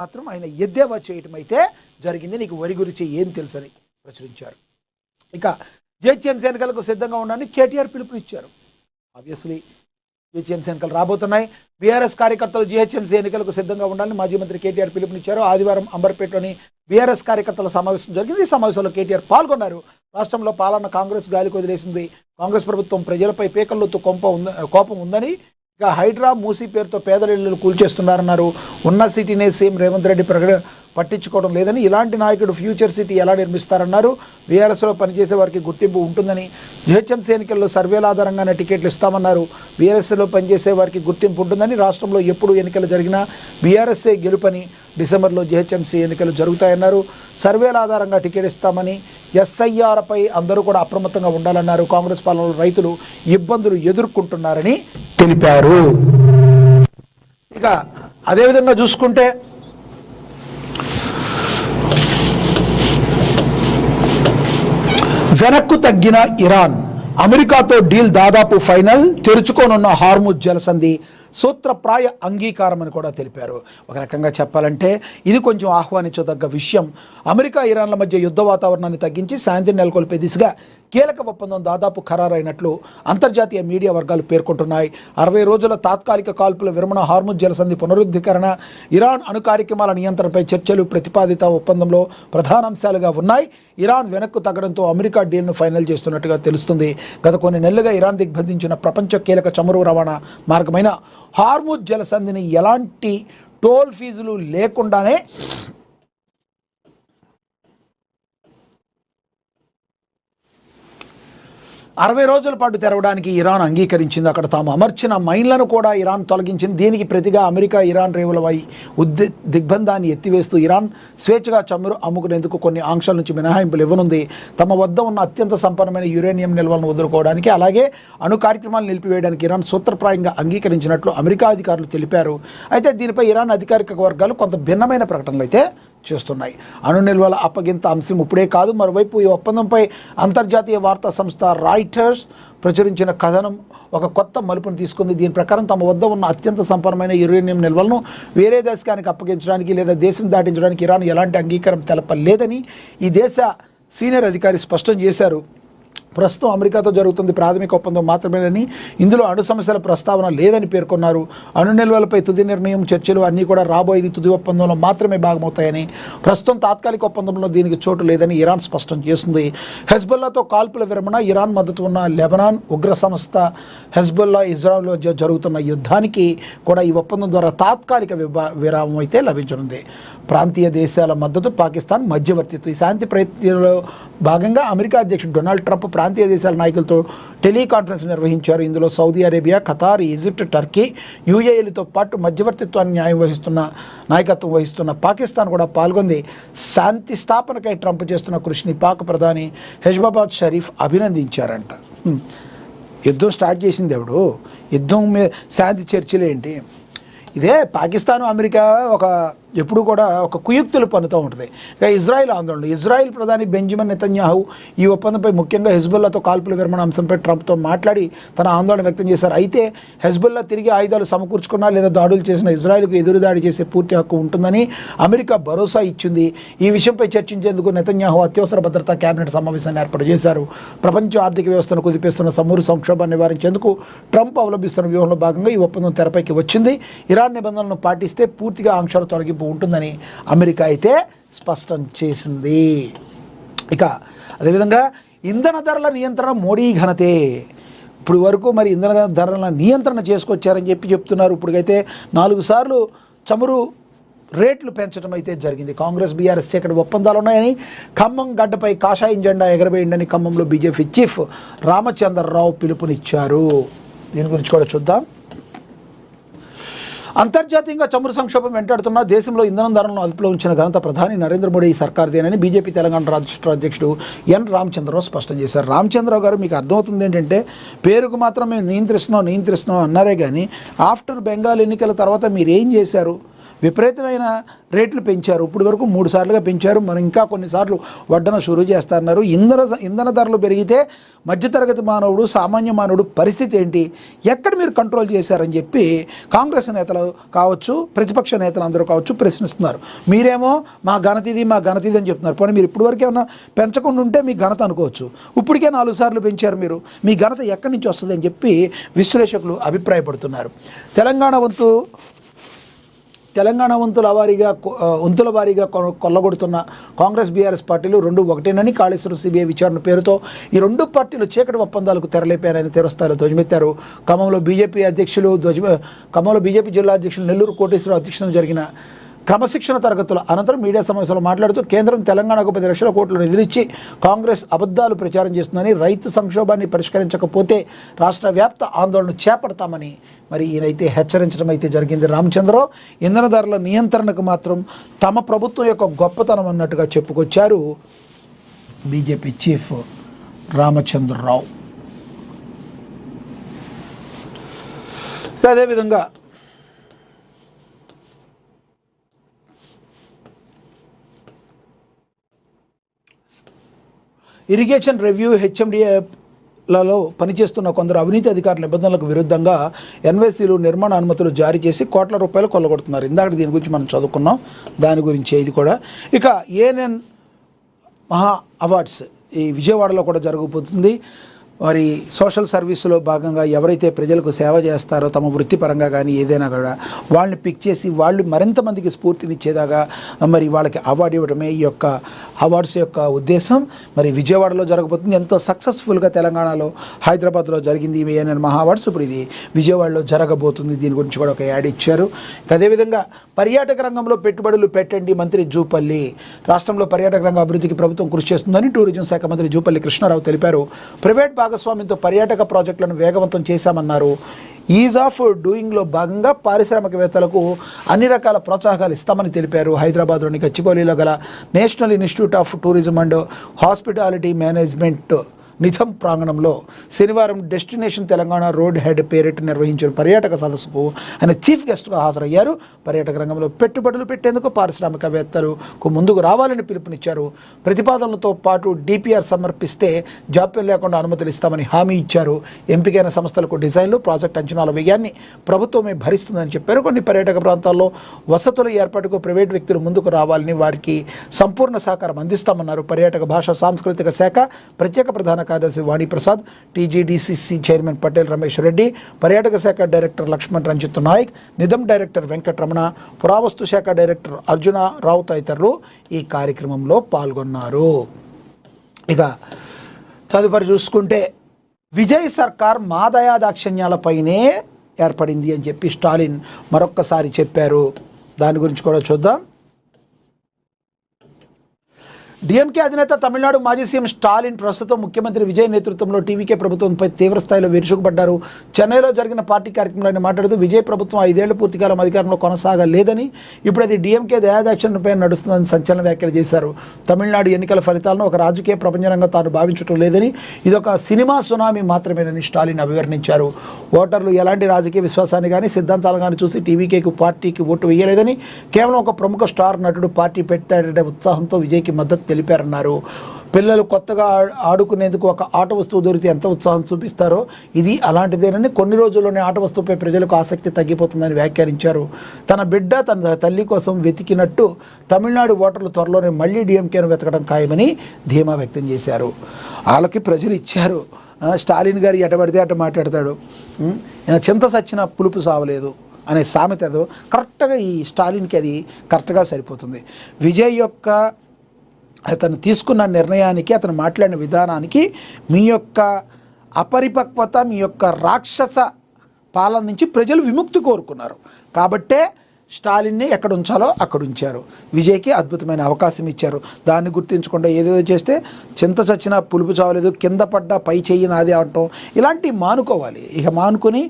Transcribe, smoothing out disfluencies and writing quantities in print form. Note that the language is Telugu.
మాత్రం ఆయన ఎద్దేవా చేయటం అయితే జరిగింది. నీకు వరి గురించి ఏం తెలుసని ప్రచురించారు. ఇక జిహెచ్ఎంసీ ఎన్నికలకు సిద్ధంగా ఉండాలని కేటీఆర్ పిలుపునిచ్చారు. ఆబ్వియస్లీ జిహెచ్ఎంసీ ఎన్నికలు రాబోతున్నాయి. బీఆర్ఎస్ కార్యకర్తలు జిహెచ్ఎంసీ ఎన్నికలకు సిద్ధంగా ఉండాలని మాజీ మంత్రి కేటీఆర్ పిలుపునిచ్చారు. ఆదివారం అంబర్పేటలోని బీఆర్ఎస్ కార్యకర్తల సమావేశం జరిగింది. ఈ సమావేశంలో కేటీఆర్ పాల్గొన్నారు. రాష్ట్రంలో పాలన కాంగ్రెస్ గాలికి వదిలేసింది. కాంగ్రెస్ ప్రభుత్వం ప్రజలపై పేకల్లోతు కోపం ఉందని, ఇక హైడ్రా మూసీ పేరుతో పేదల ఇళ్లను కూల్చేస్తున్నారన్నారు. ఉన్న సిటీనే సీఎం రేవంత్ రెడ్డి పట్టించుకోవడం లేదని, ఇలాంటి నాయకుడు ఫ్యూచర్ సిటీ ఎలా నిర్మిస్తారన్నారు. బీఆర్ఎస్లో పనిచేసే వారికి గుర్తింపు ఉంటుందని, జిహెచ్ఎంసీ ఎన్నికల్లో సర్వేల ఆధారంగానే టికెట్లు ఇస్తామన్నారు. బీఆర్ఎస్లో పనిచేసే వారికి గుర్తింపు ఉంటుందని, రాష్ట్రంలో ఎప్పుడు ఎన్నికలు జరిగినా బీఆర్ఎస్ఏ గెలుపని, డిసెంబర్లో జిహెచ్ఎంసీ ఎన్నికలు జరుగుతాయన్నారు. సర్వేల ఆధారంగా టికెట్ ఇస్తామని, ఎస్ఐఆర్పై అందరూ కూడా అప్రమత్తంగా ఉండాలన్నారు. కాంగ్రెస్ పాలనలో రైతులు ఇబ్బందులు ఎదుర్కొంటున్నారని తెలిపారు. ఇక అదేవిధంగా చూసుకుంటే వెనక్కు తగ్గిన ఇరాన్, అమెరికాతో డీల్ దాదాపు ఫైనల్, తెరుచుకోనున్న హార్ముజ్ జలసంధి సూత్రప్రాయ అంగీకారం అని కూడా తెలిపారు. ఒక రకంగా చెప్పాలంటే ఇది కొంచెం ఆహ్వానించదగ్గ విషయం. అమెరికా ఇరాన్ల మధ్య యుద్ధ వాతావరణాన్ని తగ్గించి శాంతిని నెలకొల్పే దిశగా కీలక ఒప్పందం దాదాపు ఖరారైనట్లు అంతర్జాతీయ మీడియా వర్గాలు పేర్కొంటున్నాయి. 60 రోజుల తాత్కాలిక కాల్పుల విరమణ, హార్ముజ్ జలసంధి పునరుద్ధీకరణ, ఇరాన్ అణు కార్యక్రమాల నియంత్రణపై చర్చలు ప్రతిపాదిత ఒప్పందంలో ప్రధాన అంశాలుగా ఉన్నాయి. ఇరాన్ వెనక్కు తగ్గడంతో అమెరికా డీల్ను ఫైనల్ చేస్తున్నట్టుగా తెలుస్తుంది. గత కొన్ని నెలలుగా ఇరాన్ దిగ్బంధించిన ప్రపంచ కీలక చమురు రవాణా మార్గమైన హార్ముజ్ జలసంధిని ఎలాంటి టోల్ ఫీజులు లేకుండానే 60 రోజుల పాటు తెరవడానికి ఇరాన్ అంగీకరించింది. అక్కడ తాము అమర్చిన మైన్లను కూడా ఇరాన్ తొలగించింది. దీనికి ప్రతిగా అమెరికా ఇరాన్ రేవులపై దిగ్బంధాన్ని ఎత్తివేస్తూ ఇరాన్ స్వేచ్ఛగా చమురు అమ్ముకునేందుకు కొన్ని ఆంక్షల నుంచి మినహాయింపులు ఇవ్వనుంది. తమ వద్ద ఉన్న అత్యంత సంపన్నమైన యురేనియం నిల్వలను వదులుకోవడానికి, అలాగే అణు కార్యక్రమాలు నిలిపివేయడానికి ఇరాన్ సూత్రప్రాయంగా అంగీకరించినట్లు అమెరికా అధికారులు తెలిపారు. అయితే దీనిపై ఇరాన్ అధికారిక వర్గాలు కొంత భిన్నమైన ప్రకటనలు అయితే చేస్తున్నాయి. అణు నిల్వల అప్పగింత అంశం ఇప్పుడే కాదు. మరోవైపు ఈ ఒప్పందంపై అంతర్జాతీయ వార్తా సంస్థ రాయిటర్స్ ప్రచురించిన కథనం ఒక కొత్త మలుపును తీసుకుంది. దీని ప్రకారం తమ వద్ద ఉన్న అత్యంత సంపన్నమైన యురేనియం నిల్వలను వేరే దేశానికి అప్పగించడానికి లేదా దేశం దాటించడానికి ఇరాన్ ఎలాంటి అంగీకారం తెలపలేదని ఈ దేశ సీనియర్ అధికారి స్పష్టం చేశారు. ప్రస్తుతం అమెరికాతో జరుగుతుంది ప్రాథమిక ఒప్పందం మాత్రమేనని, ఇందులో అణు సమస్యల ప్రస్తావన లేదని పేర్కొన్నారు. అణు నిల్వలపై తుది నిర్ణయం, చర్చలు అన్నీ కూడా రాబోయేది తుది ఒప్పందంలో మాత్రమే భాగమవుతాయని, ప్రస్తుతం తాత్కాలిక ఒప్పందంలో దీనికి చోటు లేదని ఇరాన్ స్పష్టం చేసింది. హెజ్బుల్లాతో కాల్పుల విరమణ, ఇరాన్ మద్దతు ఉన్న లెబనాన్ ఉగ్ర సంస్థ హెజ్బుల్లా ఇజ్రాయెల్ మధ్య జరుగుతున్న యుద్ధానికి కూడా ఈ ఒప్పందం ద్వారా తాత్కాలిక విరామం అయితే లభించనుంది. ప్రాంతీయ దేశాల మద్దతు, పాకిస్తాన్ మధ్యవర్తిత్వం. ఈ శాంతి ప్రయత్నంలో భాగంగా అమెరికా అధ్యక్షుడు డొనాల్డ్ ట్రంప్ ప్రాంతీయ దేశాల నాయకులతో టెలికాన్ఫరెన్స్ నిర్వహించారు. ఇందులో Saudi Arabia, Qatar, Egypt, Turkey, యూఏఈలతో పాటు మధ్యవర్తిత్వాన్ని నాయకత్వం వహిస్తున్న పాకిస్తాన్ కూడా పాల్గొంది. శాంతి స్థాపనకై ట్రంప్ చేస్తున్న కృషిని పాక్ ప్రధాని షహబాజ్ షరీఫ్ అభినందించారంట. యుద్ధం స్టార్ట్ చేసింది ఎవడు? యుద్ధం మీద శాంతి చర్చలేంటి? ఇదే పాకిస్తాను అమెరికా ఎప్పుడు కూడా ఒక కుయుక్తులు పన్నుతూ ఉంటుంది. ఇక ఇజ్రాయిల్ ఆందోళన, ఇజ్రాయిల్ ప్రధాని బెంజమిన్ నెతన్యాహు ఈ ఒప్పందంపై ముఖ్యంగా హెజ్బుల్లాతో కాల్పుల విరమణ అంశంపై ట్రంప్తో మాట్లాడి తన ఆందోళన వ్యక్తం చేశారు. అయితే హెజ్బుల్లా తిరిగి ఆయుధాలు సమకూర్చుకున్నా లేదా దాడులు చేసిన ఇజ్రాయిల్కు ఎదురుదాడి చేసే పూర్తి హక్కు ఉంటుందని అమెరికా భరోసా ఇచ్చింది. ఈ విషయంపై చర్చించేందుకు నెతన్యాహు అత్యవసర భద్రతా కేబినెట్ సమావేశాన్ని ఏర్పాటు చేశారు. ప్రపంచ ఆర్థిక వ్యవస్థను కుదిపేస్తున్న సమూరు సంక్షోభాన్ని నివారించేందుకు ట్రంప్ అవలంబిస్తున్న వ్యూహంలో భాగంగా ఈ ఒప్పందం తెరపైకి వచ్చింది. ఇరాన్ నిబంధనలను పాటిస్తే పూర్తిగా ఆంక్షల తొలగింపు ఉంటుందని అమెరికా అయితే స్పష్టం చేసింది. ఇక అదేవిధంగా ఇంధన ధరల నియంత్రణ మోడీ ఘనతే. ఇప్పుడు వరకు మరి ఇంధన ధరల నియంత్రణ చేసుకొచ్చారని చెప్తున్నారు. ఇప్పటికైతే 4 సార్లు చమురు రేట్లు పెంచడం అయితే జరిగింది. కాంగ్రెస్ బీఆర్ఎస్ ఇక్కడ ఒప్పందాలు ఉన్నాయని, ఖమ్మం గడ్డపై కాషాయం జెండా ఎగరవేయండి ఖమ్మంలో బీజేపీ చీఫ్ రామచంద్రరావు పిలుపునిచ్చారు. దీని గురించి కూడా చూద్దాం. అంతర్జాతీయంగా చమురు సంక్షోభం వెంటాడుతున్న దేశంలో ఇంధనం ధరలను అదుపులో ఉంచిన ఘనత ప్రధాని నరేంద్ర మోడీ సర్కార్దేనని బీజేపీ తెలంగాణ రాష్ట్ర అధ్యక్షుడు ఎన్ రామచంద్రరావు స్పష్టం చేశారు. రామచంద్రరావు గారు, మీకు అర్థమవుతుంది ఏంటంటే పేరుకు మాత్రం మేము నియంత్రిస్తున్నాం అన్నారే కానీ ఆఫ్టర్ బెంగాల్ ఎన్నికల తర్వాత మీరు ఏం చేశారు? విపరీతమైన రేట్లు పెంచారు. ఇప్పుడు వరకు 3 సార్లుగా పెంచారు. మనం ఇంకా కొన్నిసార్లు వడ్డన షురూ చేస్తారన్నారు. ఇంధన ధరలు పెరిగితే మధ్యతరగతి మానవుడు, సామాన్య మానవుడు పరిస్థితి ఏంటి, ఎక్కడ మీరు కంట్రోల్ చేశారని చెప్పి కాంగ్రెస్ నేతలు కావచ్చు, ప్రతిపక్ష నేతలు అందరూ కావచ్చు ప్రశ్నిస్తున్నారు. మీరేమో మా ఘనత ఇది అని చెప్తున్నారు. పోనీ మీరు ఇప్పుడు వరకు ఏమన్నా పెంచకుండా ఉంటే మీ ఘనత అనుకోవచ్చు. ఇప్పటికే 4 సార్లు పెంచారు మీరు, మీ ఘనత ఎక్కడి నుంచి వస్తుంది అని చెప్పి విశ్లేషకులు అభిప్రాయపడుతున్నారు. తెలంగాణ వంతుల వారీగా కొల్లగొడుతున్న కాంగ్రెస్ బీఆర్ఎస్ పార్టీలు 2 ఒకటేనని కాళేశ్వరం సిబిఐ విచారణ పేరుతో ఈ 2 పార్టీలు చీకటి ఒప్పందాలకు తెరలేపారని తీవ్రస్థాయిలో ధ్వజమెత్తారు. ఖమ్మంలో బీజేపీ జిల్లా అధ్యక్షులు నెల్లూరు కోటేశ్వరరావు అధ్యక్షతన జరిగిన క్రమశిక్షణ తరగతుల అనంతరం మీడియా సమావేశంలో మాట్లాడుతూ కేంద్రం తెలంగాణకు 10 లక్షల కోట్ల నిధులిచ్చి కాంగ్రెస్ అబద్ధాలు ప్రచారం చేస్తుందని, రైతు సంక్షోభాన్ని పరిష్కరించకపోతే రాష్ట్ర వ్యాప్త ఆందోళన చేపడతామని మరి ఈయనైతే హెచ్చరించడం అయితే జరిగింది. రామచంద్రరావు ఇంధన ధరల నియంత్రణకు మాత్రం తమ ప్రభుత్వం యొక్క గొప్పతనం అన్నట్టుగా చెప్పుకొచ్చారు బీజేపీ చీఫ్ రామచంద్రరావు. అదేవిధంగా ఇరిగేషన్ రివ్యూ హెచ్ఎండిఏలలో పనిచేస్తున్న కొందరు అవినీతి అధికారుల నిబంధనలకు విరుద్ధంగా ఎన్వైసీలు నిర్మాణ అనుమతులు జారీ చేసి కోట్ల రూపాయలు కొల్లగొడుతున్నారు. ఇందాక దీని గురించి మనం చదువుకున్నాం, దాని గురించి ఇది కూడా. ఇక ఏఎన్ఎన్ మహా అవార్డ్స్ ఈ విజయవాడలో కూడా జరగబోతుంది. మరి సోషల్ సర్వీసులో భాగంగా ఎవరైతే ప్రజలకు సేవ చేస్తారో తమ వృత్తిపరంగా కానీ ఏదైనా కూడా వాళ్ళని పిక్ చేసి వాళ్ళు మరింత మందికి స్ఫూర్తినిచ్చేదాకా మరి వాళ్ళకి అవార్డు ఇవ్వడమే ఈ యొక్క అవార్డ్స్ యొక్క ఉద్దేశం. మరి విజయవాడలో జరగబోతుంది. ఎంతో సక్సెస్ఫుల్గా తెలంగాణలో, హైదరాబాద్లో జరిగింది ఏఎన్ఎన్ మహా అవార్డ్స్. ఇప్పుడు ఇది విజయవాడలో జరగబోతుంది. దీని గురించి కూడా ఒక యాడ్ ఇచ్చారు. అదేవిధంగా పర్యాటక రంగంలో పెట్టుబడులు పెట్టండి మంత్రి జూపల్లి. రాష్ట్రంలో పర్యాటక రంగ అభివృద్ధికి ప్రభుత్వం కృషి చేస్తుందని టూరిజం శాఖ మంత్రి జూపల్లి కృష్ణారావు తెలిపారు. ప్రైవేట్ భాగస్వామ్యంతో పర్యాటక ప్రాజెక్టులను వేగవంతం చేశామన్నారు. ఈజ్ ఆఫ్ డూయింగ్లో భాగంగా పారిశ్రామికవేత్తలకు అన్ని రకాల ప్రోత్సాహకాలు ఇస్తామని తెలిపారు. హైదరాబాద్లోని గచ్చిబౌలిలో గల national institute of tourism and hospitality management నిథం ప్రాంగణంలో శనివారం డెస్టినేషన్ తెలంగాణ రోడ్ హెడ్ పేరిట నిర్వహించిన పర్యాటక సదస్సుకు ఆయన చీఫ్ గెస్ట్గా హాజరయ్యారు. పర్యాటక రంగంలో పెట్టుబడులు పెట్టేందుకు పారిశ్రామికవేత్తలకు ముందుకు రావాలని పిలుపునిచ్చారు. ప్రతిపాదనలతో పాటు డిపిఆర్ సమర్పిస్తే జాప్యం లేకుండా అనుమతులు ఇస్తామని హామీ ఇచ్చారు. ఎంపికైన సంస్థలకు డిజైన్లు, ప్రాజెక్ట్ అంచనాల వ్యయాన్ని ప్రభుత్వమే భరిస్తుందని చెప్పారు. కొన్ని పర్యాటక ప్రాంతాల్లో వసతుల ఏర్పాటుకు ప్రైవేట్ వ్యక్తులు ముందుకు రావాలని, వారికి సంపూర్ణ సహకారం అందిస్తామన్నారు. పర్యాటక భాషా సాంస్కృతిక శాఖ ప్రత్యేక ప్రధాన కార్యదర్శి వాణిప్రసాద్, టీజీడీసీసీ చైర్మన్ పటేల్ రమేష్ రెడ్డి, పర్యాటక శాఖ డైరెక్టర్ లక్ష్మణ్ రంజిత్ నాయక్, నిజం డైరెక్టర్ వెంకటరమణ, పురావస్తు శాఖ డైరెక్టర్ అర్జున రావు తదితరులు ఈ కార్యక్రమంలో పాల్గొన్నారు. ఇక తదుపరి చూసుకుంటే విజయ్ సర్కార్ మా దయా దాక్షిణ్యాలపైనే ఏర్పడింది అని చెప్పి స్టాలిన్ మరొక్కసారి చెప్పారు. దాని గురించి కూడా చూద్దాం. డిఎంకే అధినేత తమిళనాడు మాజీ సీఎం స్టాలిన్ ప్రస్తుతం ముఖ్యమంత్రి విజయ్ నేతృత్వంలో టీవీకే ప్రభుత్వంపై తీవ్రస్థాయిలో విరుచుకుపడ్డారు. చెన్నైలో జరిగిన పార్టీ కార్యక్రమంలో ఆయన మాట్లాడుతూ విజయ్ ప్రభుత్వం 5 ఏళ్ల పూర్తికాలం అధికారంలో కొనసాగలేదని, ఇప్పుడు అది డిఎంకే దయాదాక్షిణ్యంపై నడుస్తుందని సంచలన వ్యాఖ్యలు చేశారు. తమిళనాడు ఎన్నికల ఫలితాలను ఒక రాజకీయ ప్రపంచంగా తాను భావించడం లేదని, ఇదొక సినిమా సునామీ మాత్రమేనని స్టాలిన్ అభివర్ణించారు. ఓటర్లు ఎలాంటి రాజకీయ విశ్వాసాన్ని కానీ సిద్ధాంతాలను కానీ చూసి టీవీకేకు పార్టీకి ఓటు వేయలేదని, కేవలం ఒక ప్రముఖ స్టార్ నటుడు పార్టీ పెట్టాడనే ఉత్సాహంతో విజయ్కి మద్దతు తెలిపారన్నారు. పిల్లలు కొత్తగా ఆడుకునేందుకు ఒక ఆట వస్తువు దొరికితే ఎంత ఉత్సాహం చూపిస్తారో ఇది అలాంటిదేనని, కొన్ని రోజుల్లోనే ఆట వస్తువుపై ప్రజలకు ఆసక్తి తగ్గిపోతుందని వ్యాఖ్యానించారు. తన బిడ్డ తన తల్లి కోసం వెతికినట్టు తమిళనాడు ఓటర్లు త్వరలోనే మళ్లీ డిఎంకేను వెతకడం ఖాయమని ధీమా వ్యక్తం చేశారు. వాళ్ళకి ప్రజలు ఇచ్చారు. స్టాలిన్ గారు ఎటబడితే అట మాట్లాడతాడు. చింత సచ్చిన పులుపు సావలేదు అనే సామెత ఏదో కరెక్ట్గా ఈ స్టాలిన్కి అది కరెక్ట్గా సరిపోతుంది. విజయ్ యొక్క అతను తీసుకున్న నిర్ణయానికి, అతను మాట్లాడిన విధానానికి మీ యొక్క అపరిపక్వత, మీ యొక్క రాక్షస పాలన నుంచి ప్రజలు విముక్తి కోరుకున్నారు. కాబట్టే స్టాలిన్ని ఎక్కడ ఉంచాలో అక్కడ ఉంచారు. విజయ్కి అద్భుతమైన అవకాశం ఇచ్చారు. దాన్ని గుర్తించకుండా ఏదేదో చేస్తే చింత చచ్చినా పులుపు చావలేదు, కింద పడ్డ పై చెయ్యి నాది అనటం ఇలాంటివి మానుకోవాలి. ఇక మానుకొని